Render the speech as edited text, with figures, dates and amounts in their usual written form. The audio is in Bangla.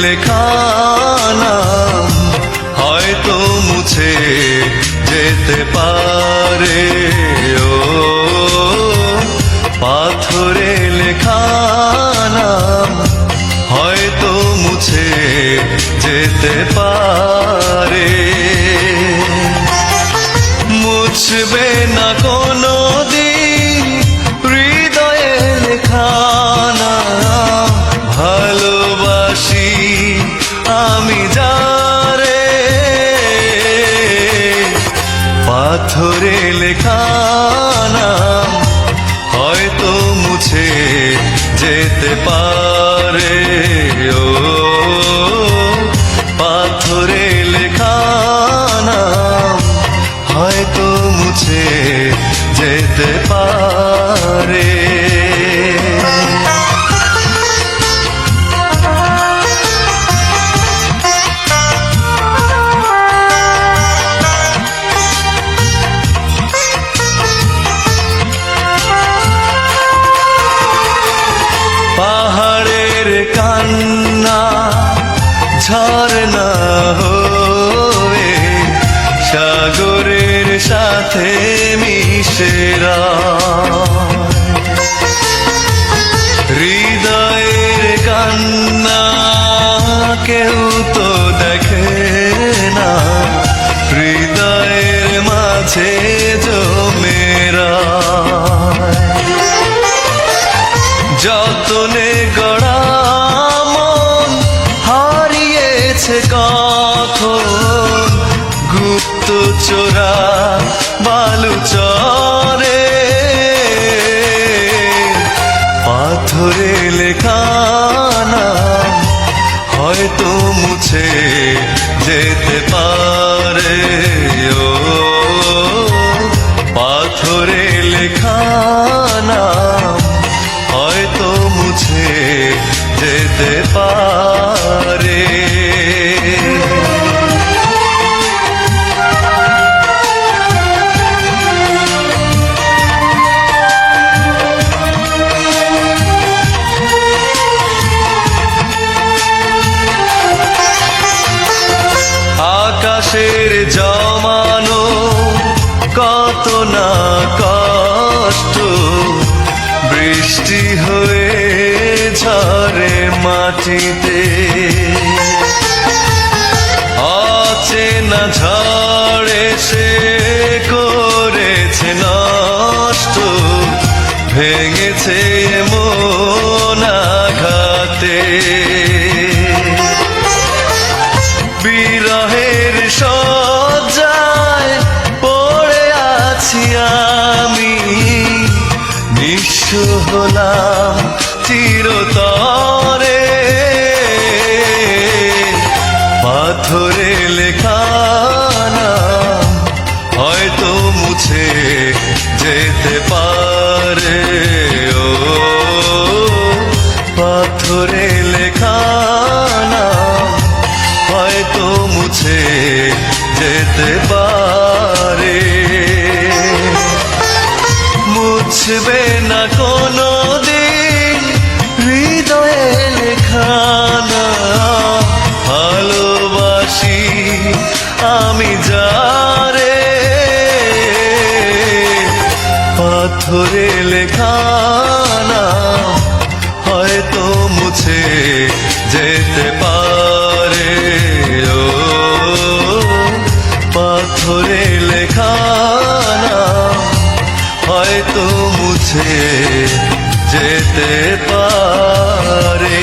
লেখা নাম হয়তো মুছে যেতে পারে। ও পাথরে লেখা নাম হয়তো মুছে যেতে পারে। মুছবে না কোনো দিন হৃদয়ে লেখা নাম ভালোবাসি আমি যারে। পাথরে লেখা নাম হয়তো মুছে যেতে পারে। ও পাথরে লেখা নাম হয়তো মুছে যেতে পারে। পাহাড়ের কান্না ঝরনা হয়ে সাগরের সাথে মিশেরা। হৃদয়ের কান্না কেউ তো দেখে না, হৃদয়ের মাঝে জমেরা। যতনে গড়া মন হারিয়েছে কখন গুপ্ত চোরা বালুচরে। পাথরে লেখা নাম হয়তো মুছে যেতে পারে। ও পাথরে লেখা নাম হয়তো মুছে যেতে পারে। আকাশের জমানো কত না কষ্ট বৃষ্টি হয়ে ঝরে মাটিতে। অচেনা ঝড়ে সে করেছে নষ্ট, ভেঙেছে মন আঘাতে। বিরহের শয্যায় পড়ে আছি আমি, নিঃস্ব হলাম চিরতরে। পাথরে লেখা নাম হয়তো মুছে যেতে পারে। ও পাথরে লেখা নাম হয়তো মুছে যেতে পারে। মুছবে না কোনো দিন হৃদয়ে লেখা নাম ভালোবাসি আমি যারে। পাথরে লেখা নাম হয়তো মুছে যেতে পারে। ও পাথরে লেখা নাম হয়তো মুছে যেতে পারে।